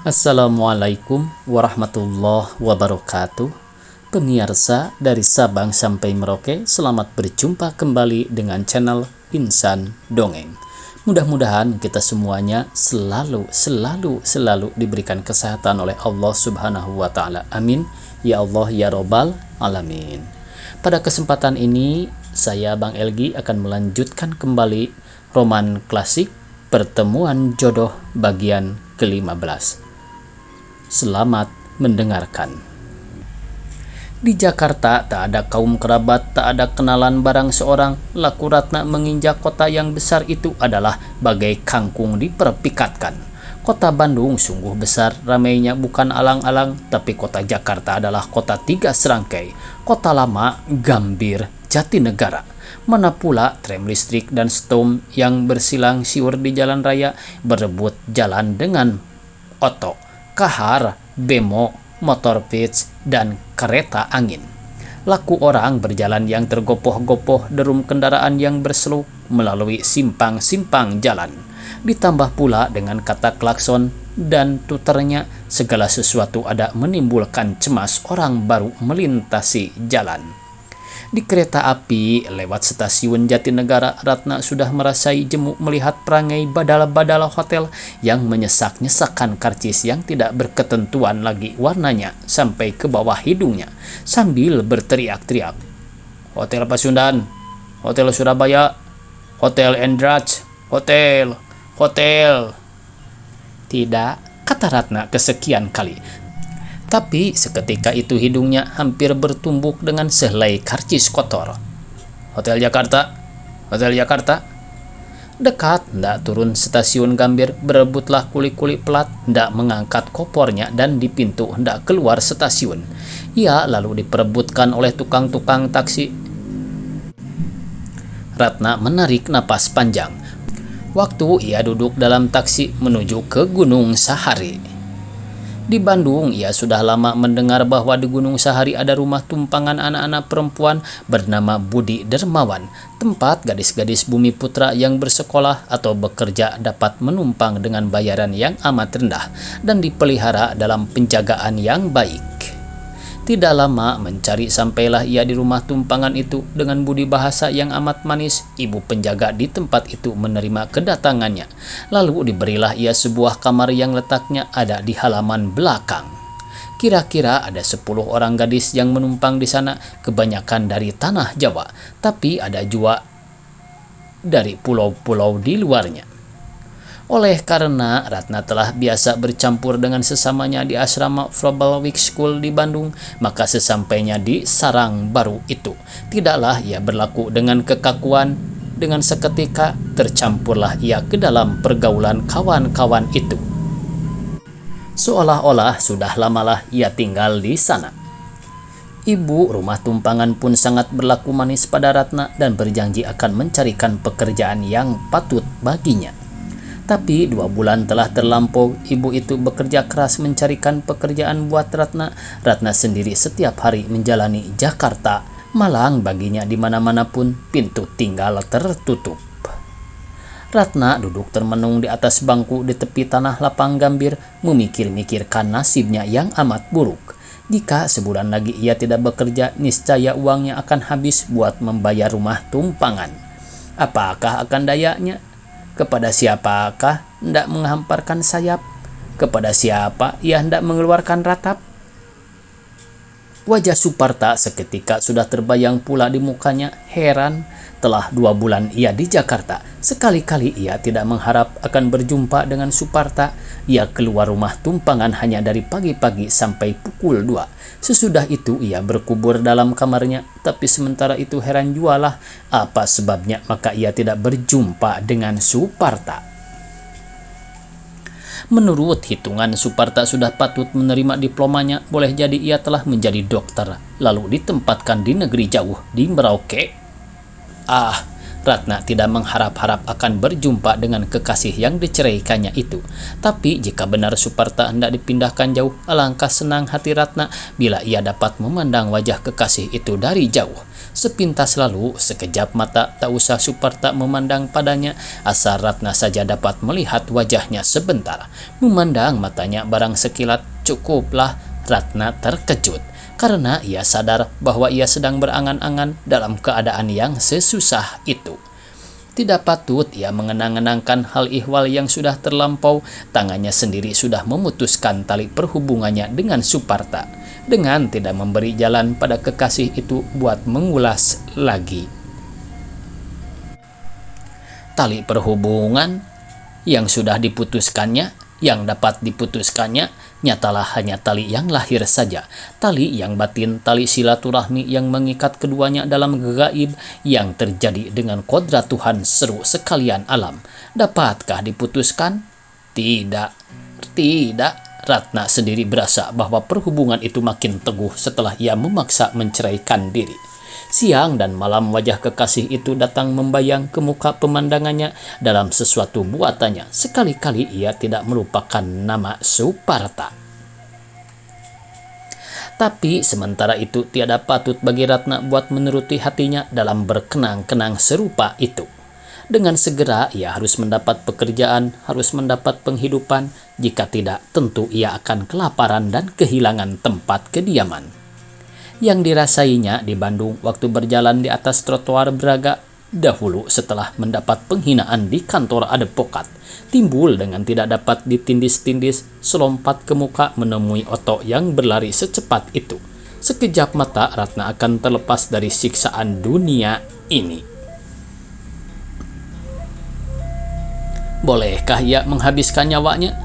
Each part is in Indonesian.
Assalamualaikum warahmatullahi wabarakatuh. Pemirsa dari Sabang sampai Merauke, selamat berjumpa kembali dengan channel Insan Dongeng. Mudah-mudahan kita semuanya selalu diberikan kesehatan oleh Allah Subhanahu wa Ta'ala. Amin ya Allah ya Robbal Alamin. Pada kesempatan ini saya Bang Elgi akan melanjutkan kembali roman klasik Pertemuan Jodoh bagian ke-15. Selamat mendengarkan. Di Jakarta tak ada kaum kerabat, tak ada kenalan barang seorang. Laku Ratna menginjak kota yang besar itu adalah bagai kangkung diperpikatkan. Kota Bandung sungguh besar, ramainya bukan alang-alang, tapi kota Jakarta adalah kota tiga serangkai. Kota lama, Gambir, Jatinegara. Mana pula tram listrik dan stom yang bersilang siur di jalan raya berebut jalan dengan oto, kahar, bemo, motor pitch, dan kereta angin. Laku orang berjalan yang tergopoh-gopoh, derum kendaraan yang berseluk melalui simpang-simpang jalan. Ditambah pula dengan kata klakson dan tuternya, segala sesuatu ada menimbulkan cemas orang baru melintasi jalan. Di kereta api lewat stasiun Jatinegara, Ratna sudah merasai jemu melihat perangai badal-badal hotel yang menyesak-nyesakkan karcis yang tidak berketentuan lagi warnanya sampai ke bawah hidungnya, sambil berteriak-teriak, Hotel Pasundan, Hotel Surabaya, Hotel Endrach, Hotel. Tidak, kata Ratna kesekian kali. Tapi seketika itu hidungnya hampir bertumbuk dengan sehelai karcis kotor. Hotel Jakarta, Hotel Jakarta. Dekat, ndak turun stasiun Gambir, berebutlah kuli-kuli pelat, ndak mengangkat kopornya dan di pintu hendak keluar stasiun. Ia lalu diperebutkan oleh tukang-tukang taksi. Ratna menarik napas panjang. Waktu ia duduk dalam taksi menuju ke Gunung Sahari. Di Bandung, ia sudah lama mendengar bahwa di Gunung Sahari ada rumah tumpangan anak-anak perempuan bernama Budi Dermawan, tempat gadis-gadis bumi putra yang bersekolah atau bekerja dapat menumpang dengan bayaran yang amat rendah dan dipelihara dalam penjagaan yang baik. Tidak lama mencari sampailah ia di rumah tumpangan itu. Dengan budi bahasa yang amat manis, ibu penjaga di tempat itu menerima kedatangannya. Lalu diberilah ia sebuah kamar yang letaknya ada di halaman belakang. Kira-kira ada 10 orang gadis yang menumpang di sana, kebanyakan dari tanah Jawa, tapi ada juga dari pulau-pulau di luarnya. Oleh karena Ratna telah biasa bercampur dengan sesamanya di asrama Frobel Week School di Bandung, maka sesampainya di sarang baru itu, tidaklah ia berlaku dengan kekakuan. Dengan seketika tercampurlah ia ke dalam pergaulan kawan-kawan itu. Seolah-olah sudah lamalah ia tinggal di sana. Ibu rumah tumpangan pun sangat berlaku manis pada Ratna dan berjanji akan mencarikan pekerjaan yang patut baginya. Tapi 2 bulan telah terlampau, ibu itu bekerja keras mencarikan pekerjaan buat Ratna. Ratna sendiri setiap hari menjalani Jakarta, malang baginya di mana-mana pun pintu tinggal tertutup. Ratna duduk termenung di atas bangku di tepi tanah lapang Gambir, memikir-mikirkan nasibnya yang amat buruk. Jika sebulan lagi ia tidak bekerja, niscaya uangnya akan habis buat membayar rumah tumpangan. Apakah akan dayanya? Kepada siapakah hendak menghamparkan sayap? Kepada siapa ia hendak mengeluarkan ratap? Wajah Suparta seketika sudah terbayang pula di mukanya. Heran, telah 2 bulan ia di Jakarta. Sekali-kali ia tidak mengharap akan berjumpa dengan Suparta. Ia keluar rumah tumpangan hanya dari pagi-pagi sampai pukul 2. Sesudah itu ia berkubur dalam kamarnya. Tapi sementara itu heran jualah apa sebabnya maka ia tidak berjumpa dengan Suparta. Menurut hitungan Suparta sudah patut menerima diplomanya. Boleh jadi ia telah menjadi dokter, lalu ditempatkan di negeri jauh di Merauke. Ratna tidak mengharap-harap akan berjumpa dengan kekasih yang diceraikannya itu. Tapi jika benar Suparta hendak dipindahkan jauh, alangkah senang hati Ratna bila ia dapat memandang wajah kekasih itu dari jauh. Sepintas lalu, sekejap mata, tak usah Suparta memandang padanya, asal Ratna saja dapat melihat wajahnya sebentar. Memandang matanya barang sekilat, cukuplah Ratna terkejut, karena ia sadar bahwa ia sedang berangan-angan dalam keadaan yang sesusah itu. Tidak patut ia mengenang-enangkan hal ihwal yang sudah terlampau. Tangannya sendiri sudah memutuskan tali perhubungannya dengan Suparta, dengan tidak memberi jalan pada kekasih itu buat mengulas lagi. Tali perhubungan yang sudah diputuskannya, yang dapat diputuskannya, nyatalah hanya tali yang lahir saja, tali yang batin, tali silaturahmi yang mengikat keduanya dalam gaib yang terjadi dengan kodrat Tuhan seru sekalian alam. Dapatkah diputuskan? Tidak. Ratna sendiri berasa bahwa perhubungan itu makin teguh setelah ia memaksa menceraikan diri. Siang dan malam wajah kekasih itu datang membayang ke muka pemandangannya dalam sesuatu buatannya. Sekali-kali ia tidak melupakan nama Suparta. Tapi sementara itu tiada patut bagi Ratna buat menuruti hatinya dalam berkenang-kenang serupa itu. Dengan segera ia harus mendapat pekerjaan, harus mendapat penghidupan. Jika tidak, tentu ia akan kelaparan dan kehilangan tempat kediaman. Yang dirasainya di Bandung waktu berjalan di atas trotoar Braga dahulu setelah mendapat penghinaan di kantor Adepokat, timbul dengan tidak dapat ditindis-tindis, selompat ke muka menemui Oto yang berlari secepat itu. Sekejap mata Ratna akan terlepas dari siksaan dunia ini. Bolehkah ia menghabiskan nyawanya?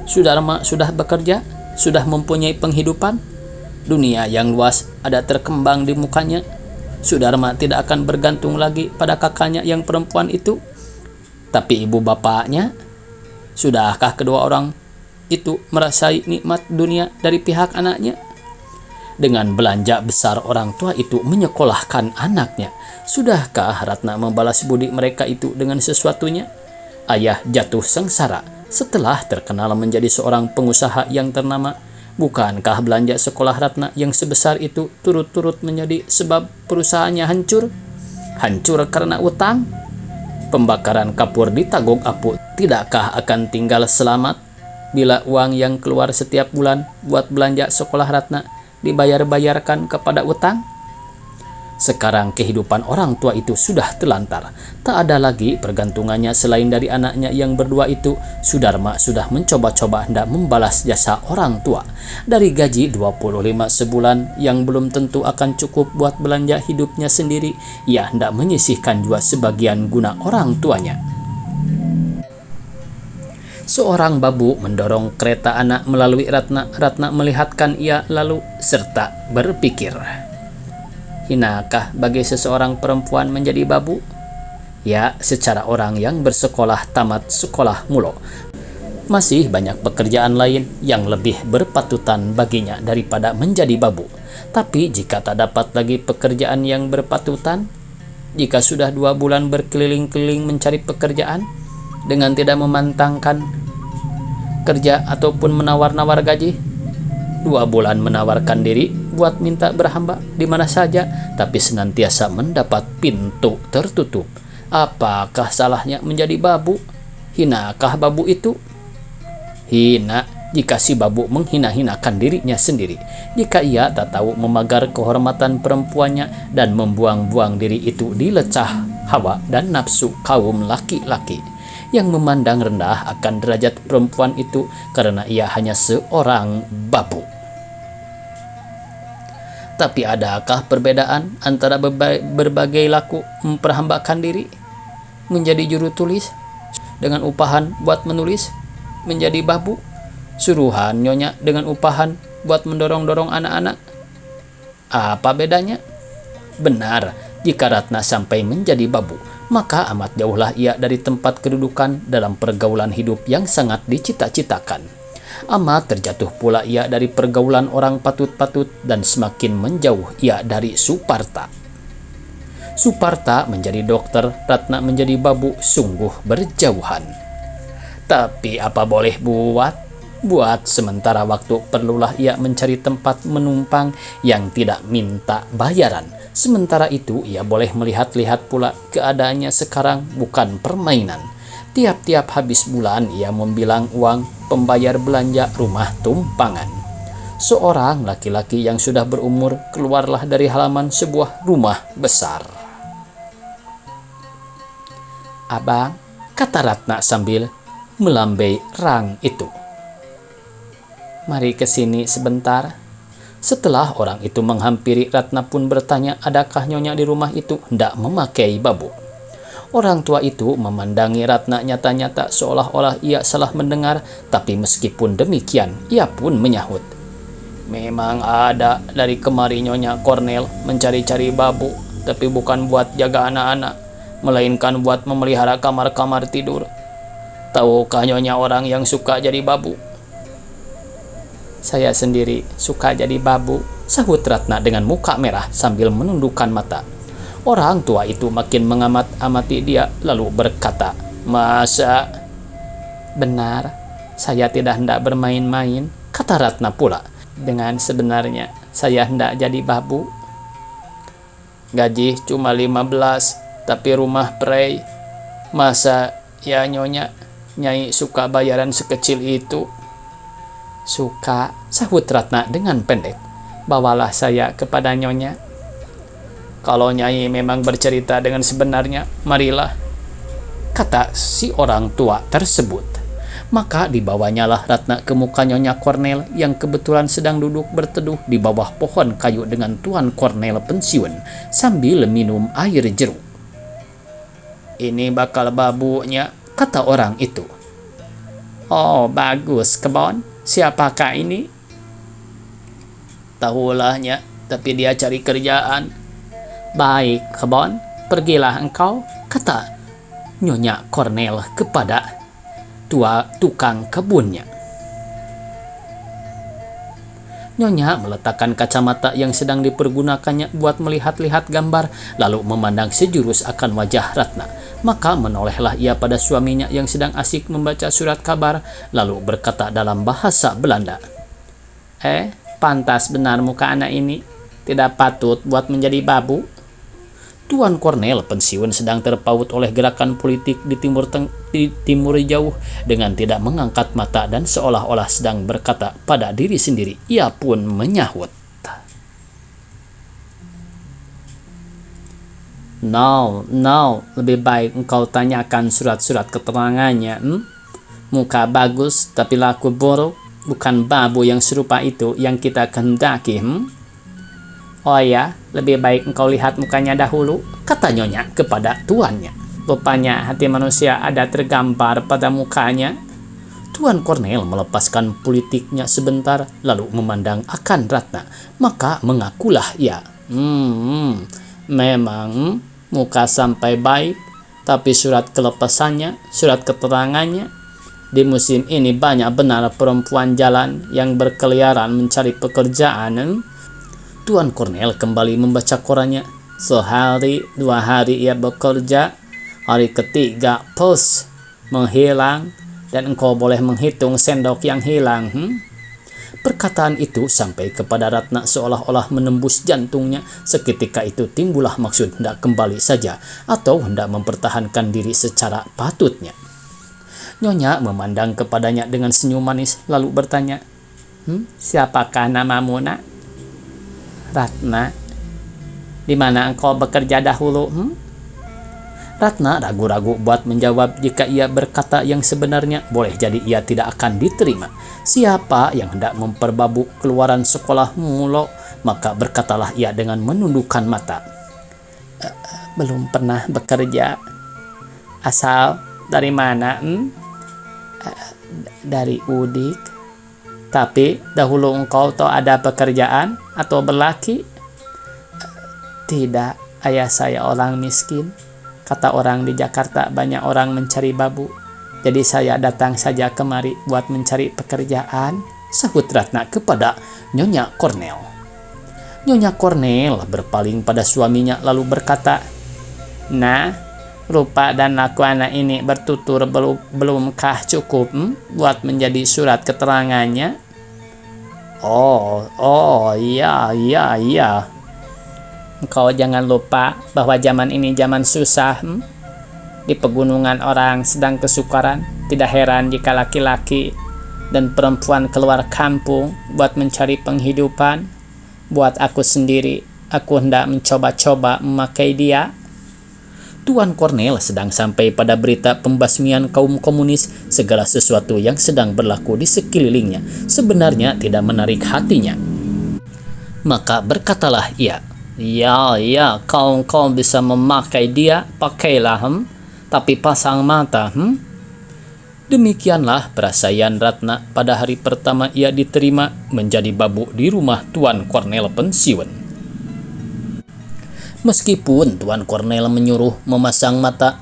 Sudarma sudah bekerja, sudah mempunyai penghidupan. Dunia yang luas ada terkembang di mukanya. Sudarma tidak akan bergantung lagi pada kakaknya yang perempuan itu. Tapi ibu bapaknya, sudahkah kedua orang itu merasai nikmat dunia dari pihak anaknya? Dengan belanja besar orang tua itu menyekolahkan anaknya, sudahkah Ratna membalas budi mereka itu dengan sesuatunya? Ayah jatuh sengsara setelah terkenal menjadi seorang pengusaha yang ternama. Bukankah belanja sekolah Ratna yang sebesar itu turut-turut menjadi sebab perusahaannya hancur? Hancur karena utang? Pembakaran kapur di Tagog Apu tidakkah akan tinggal selamat bila uang yang keluar setiap bulan buat belanja sekolah Ratna dibayar-bayarkan kepada utang? Sekarang kehidupan orang tua itu sudah telantar. Tak ada lagi pergantungannya selain dari anaknya yang berdua itu. Sudarma sudah mencoba-coba hendak membalas jasa orang tua. Dari gaji 25 sebulan yang belum tentu akan cukup buat belanja hidupnya sendiri, ia hendak menyisihkan juga sebagian guna orang tuanya. Seorang babu mendorong kereta anak melalui Ratna. Ratna melihatkan ia lalu serta berpikir, hinakah bagi seseorang perempuan menjadi babu? Ya, secara orang yang bersekolah tamat sekolah mulo, masih banyak pekerjaan lain yang lebih berpatutan baginya daripada menjadi babu. Tapi jika tak dapat lagi pekerjaan yang berpatutan, jika sudah 2 bulan berkeliling-keliling mencari pekerjaan dengan tidak memantangkan kerja ataupun menawar-nawar gaji, 2 bulan menawarkan diri buat minta berhamba di mana saja, tapi senantiasa mendapat pintu tertutup. Apakah salahnya menjadi babu? Hinakah babu itu? Hina jika si babu menghina-hinakan dirinya sendiri, jika ia tak tahu memagar kehormatan perempuannya dan membuang-buang diri itu di lecah hawa dan nafsu kaum laki-laki yang memandang rendah akan derajat perempuan itu karena ia hanya seorang babu. Tapi adakah perbedaan antara berbagai laku memperhambakan diri, menjadi juru tulis, dengan upahan buat menulis, menjadi babu, suruhan nyonya dengan upahan buat mendorong-dorong anak-anak? Apa bedanya? Benar, jika Ratna sampai menjadi babu, maka amat jauhlah ia dari tempat kedudukan dalam pergaulan hidup yang sangat dicita-citakan. Amat terjatuh pula ia dari pergaulan orang patut-patut dan semakin menjauh ia dari Suparta. Suparta menjadi dokter, Ratna menjadi babu, sungguh berjauhan. Tapi apa boleh buat? Buat sementara waktu perlulah ia mencari tempat menumpang yang tidak minta bayaran. Sementara itu ia boleh melihat-lihat pula keadaannya sekarang bukan permainan. Tiap-tiap habis bulan ia membilang uang pembayar belanja rumah tumpangan. Seorang laki-laki yang sudah berumur keluarlah dari halaman sebuah rumah besar. "Abang," kata Ratna sambil melambai rang itu, "mari ke sini sebentar." Setelah orang itu menghampiri, Ratna pun bertanya adakah nyonya di rumah itu hendak memakai babu. Orang tua itu memandangi Ratna nyata-nyata seolah-olah ia salah mendengar, tapi meskipun demikian ia pun menyahut, "Memang ada dari kemari Nyonya Cornel mencari-cari babu, tapi bukan buat jaga anak-anak, melainkan buat memelihara kamar-kamar tidur. Tahukah Nyonya orang yang suka jadi babu?" "Saya sendiri suka jadi babu," sahut Ratna dengan muka merah sambil menundukkan mata. Orang tua itu makin mengamat-amati dia lalu berkata, "Masa?" "Benar, saya tidak hendak bermain-main," kata Ratna pula. "Dengan sebenarnya saya hendak jadi babu." "Gaji cuma 15, tapi rumah prei. Masa ya Nyonya, Nyai suka bayaran sekecil itu?" "Suka," sahut Ratna dengan pendek. "Bawalah saya kepada Nyonya." "Kalau Nyai memang bercerita dengan sebenarnya, marilah," kata si orang tua tersebut. Maka dibawanyalah Ratna ke muka Nyonya Cornel yang kebetulan sedang duduk berteduh di bawah pohon kayu dengan Tuan Cornel pensiun sambil minum air jeruk. "Ini bakal babunya," kata orang itu. "Oh, bagus, Kebon. Siapakah ini?" "Tahulahnya, tapi dia cari kerjaan." "Baik, Kebon, pergilah engkau," kata Nyonya Cornel kepada tukang kebunnya. Nyonya meletakkan kacamata yang sedang dipergunakannya buat melihat-lihat gambar, lalu memandang sejurus akan wajah Ratna. Maka menolehlah ia pada suaminya yang sedang asik membaca surat kabar, lalu berkata dalam bahasa Belanda, "Pantas benar muka anak ini, tidak patut buat menjadi babu." Tuan Cornel pensiun sedang terpaut oleh gerakan politik di timur jauh. Dengan tidak mengangkat mata dan seolah-olah sedang berkata pada diri sendiri, ia pun menyahut, No, lebih baik engkau tanyakan surat-surat keterangannya. Muka bagus tapi laku buruk, bukan babu yang serupa itu yang kita kehendaki. Oh ya, lebih baik engkau lihat mukanya dahulu," kata Nyonya kepada tuannya. "Rupanya hati manusia ada tergambar pada mukanya." Tuan Cornel melepaskan politiknya sebentar, lalu memandang akan Ratna. Maka mengakulah ia, "Memang muka sampai baik, tapi surat kelepasannya, surat keterangannya. Di musim ini banyak benar perempuan jalan yang berkeliaran mencari pekerjaan." Tuan Cornel kembali membaca korannya. Sehari, 2 hari ia bekerja, hari ketiga pos menghilang, dan engkau boleh menghitung sendok yang hilang. Perkataan itu sampai kepada Ratna seolah-olah menembus jantungnya. Seketika itu timbullah maksud hendak kembali saja atau hendak mempertahankan diri secara patutnya. Nyonya memandang kepadanya dengan senyum manis lalu bertanya, "Siapakah namamu, Nak?" "Ratna." "Di mana engkau bekerja dahulu?" Ratna ragu-ragu buat menjawab. Jika ia berkata yang sebenarnya, boleh jadi ia tidak akan diterima. Siapa yang hendak memperbabuk keluaran sekolah mulo, maka berkatalah ia dengan menundukkan mata, "Belum pernah bekerja." "Asal dari mana?" "Dari Udik." "Tapi dahulu engkau tahu ada pekerjaan atau berlaki?" "Tidak, ayah saya orang miskin. Kata orang di Jakarta banyak orang mencari babu. Jadi saya datang saja kemari buat mencari pekerjaan," sahut Ratna kepada Nyonya Cornel. Nyonya Cornel berpaling pada suaminya lalu berkata, Nah, rupa dan laku anak ini bertutur belumkah cukup buat menjadi surat keterangannya? Oh, iya. Kau jangan lupa bahwa zaman ini zaman susah. Di pegunungan orang sedang kesukaran. Tidak heran jika laki-laki dan perempuan keluar kampung buat mencari penghidupan. Buat aku sendiri, aku hendak mencoba-coba memakai dia. Tuan Cornell sedang sampai pada berita pembasmian kaum komunis. Segala sesuatu yang sedang berlaku di sekelilingnya sebenarnya tidak menarik hatinya. Maka berkatalah ia, Ya, kau bisa memakai dia, pakailah, tapi pasang mata, Demikianlah perasaan Ratna pada hari pertama ia diterima menjadi babu di rumah Tuan Cornell pensiun. Meskipun Tuan Cornell menyuruh memasang mata,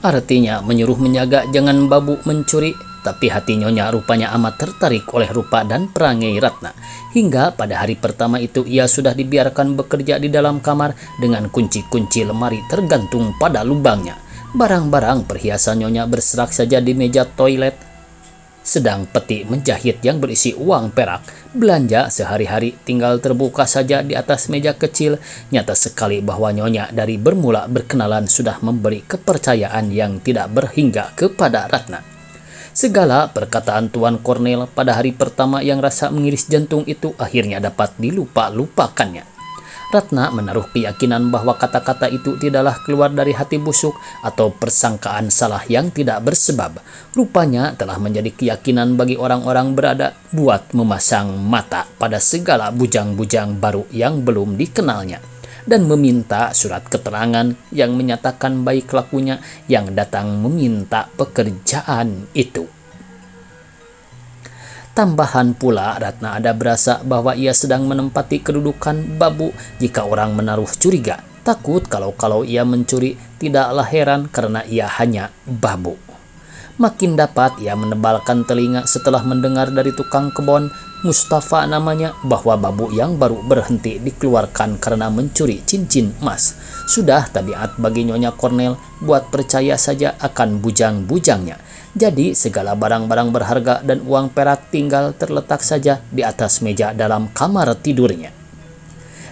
artinya menyuruh menjaga jangan babu mencuri, tapi hati Nyonya rupanya amat tertarik oleh rupa dan perangai Ratna. Hingga pada hari pertama itu ia sudah dibiarkan bekerja di dalam kamar dengan kunci-kunci lemari tergantung pada lubangnya. Barang-barang perhiasan Nyonya berserak saja di meja toilet. Sedang peti menjahit yang berisi uang perak, belanja sehari-hari tinggal terbuka saja di atas meja kecil. Nyata sekali bahwa Nyonya dari bermula berkenalan sudah memberi kepercayaan yang tidak berhingga kepada Ratna. Segala perkataan Tuan Cornell pada hari pertama yang rasa mengiris jantung itu akhirnya dapat dilupa-lupakannya. Ratna menaruh keyakinan bahwa kata-kata itu tidaklah keluar dari hati busuk atau persangkaan salah yang tidak bersebab. Rupanya telah menjadi keyakinan bagi orang-orang berada buat memasang mata pada segala bujang-bujang baru yang belum dikenalnya, dan meminta surat keterangan yang menyatakan baik lakunya yang datang meminta pekerjaan itu. Tambahan pula, Ratna ada berasa bahwa ia sedang menempati kedudukan babu jika orang menaruh curiga. Takut kalau ia mencuri, tidaklah heran karena ia hanya babu. Makin dapat ia menebalkan telinga setelah mendengar dari tukang kebon, Mustafa namanya, bahwa babu yang baru berhenti dikeluarkan karena mencuri cincin emas. Sudah tabiat bagi Nyonya Cornell buat percaya saja akan bujang-bujangnya. Jadi segala barang-barang berharga dan uang perak tinggal terletak saja di atas meja dalam kamar tidurnya.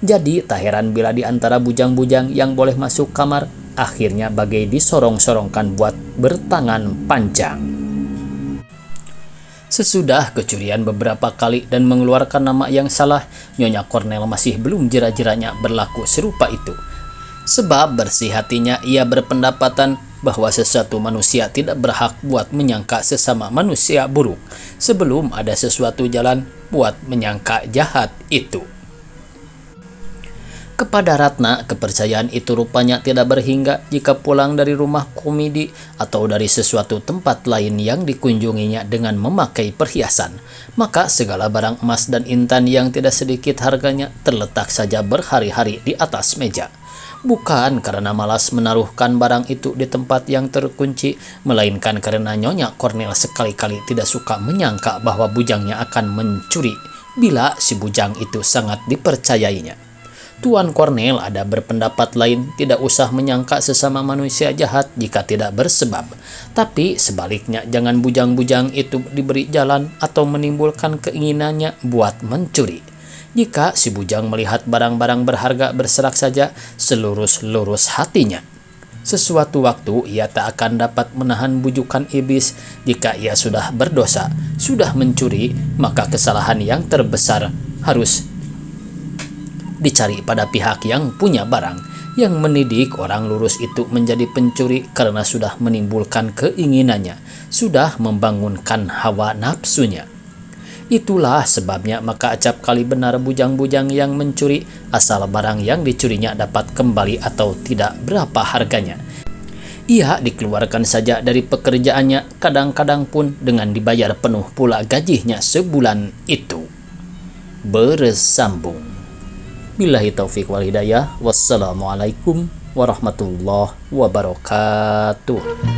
Jadi tak heran bila di antara bujang-bujang yang boleh masuk kamar akhirnya bagai disorong-sorongkan buat bertangan panjang. Sesudah kecurian beberapa kali dan mengeluarkan nama yang salah, Nyonya Cornell masih belum jera-jeranya berlaku serupa itu. Sebab bersih hatinya ia berpendapatan bahwa sesuatu manusia tidak berhak buat menyangka sesama manusia buruk sebelum ada sesuatu jalan buat menyangka jahat itu. Kepada Ratna, kepercayaan itu rupanya tidak berhingga jika pulang dari rumah komedi atau dari sesuatu tempat lain yang dikunjunginya dengan memakai perhiasan. Maka segala barang emas dan intan yang tidak sedikit harganya terletak saja berhari-hari di atas meja. Bukan karena malas menaruhkan barang itu di tempat yang terkunci, melainkan karena Nyonya Cornell sekali-kali tidak suka menyangka bahwa bujangnya akan mencuri bila si bujang itu sangat dipercayainya. Tuan Cornell ada berpendapat lain, tidak usah menyangka sesama manusia jahat jika tidak bersebab. Tapi sebaliknya jangan bujang-bujang itu diberi jalan atau menimbulkan keinginannya buat mencuri. Jika si bujang melihat barang-barang berharga berserak saja selurus-lurus hatinya, sesuatu waktu ia tak akan dapat menahan bujukan iblis. Jika ia sudah berdosa, sudah mencuri, maka kesalahan yang terbesar harus dicari pada pihak yang punya barang, yang mendidik orang lurus itu menjadi pencuri karena sudah menimbulkan keinginannya, sudah membangunkan hawa nafsunya. Itulah sebabnya maka acap kali benar bujang-bujang yang mencuri, asal barang yang dicurinya dapat kembali atau tidak berapa harganya. Ia dikeluarkan saja dari pekerjaannya, kadang-kadang pun dengan dibayar penuh pula gajinya sebulan itu. Bersambung. Billahi taufiq wal hidayah. Wassalamualaikum warahmatullahi wabarakatuh.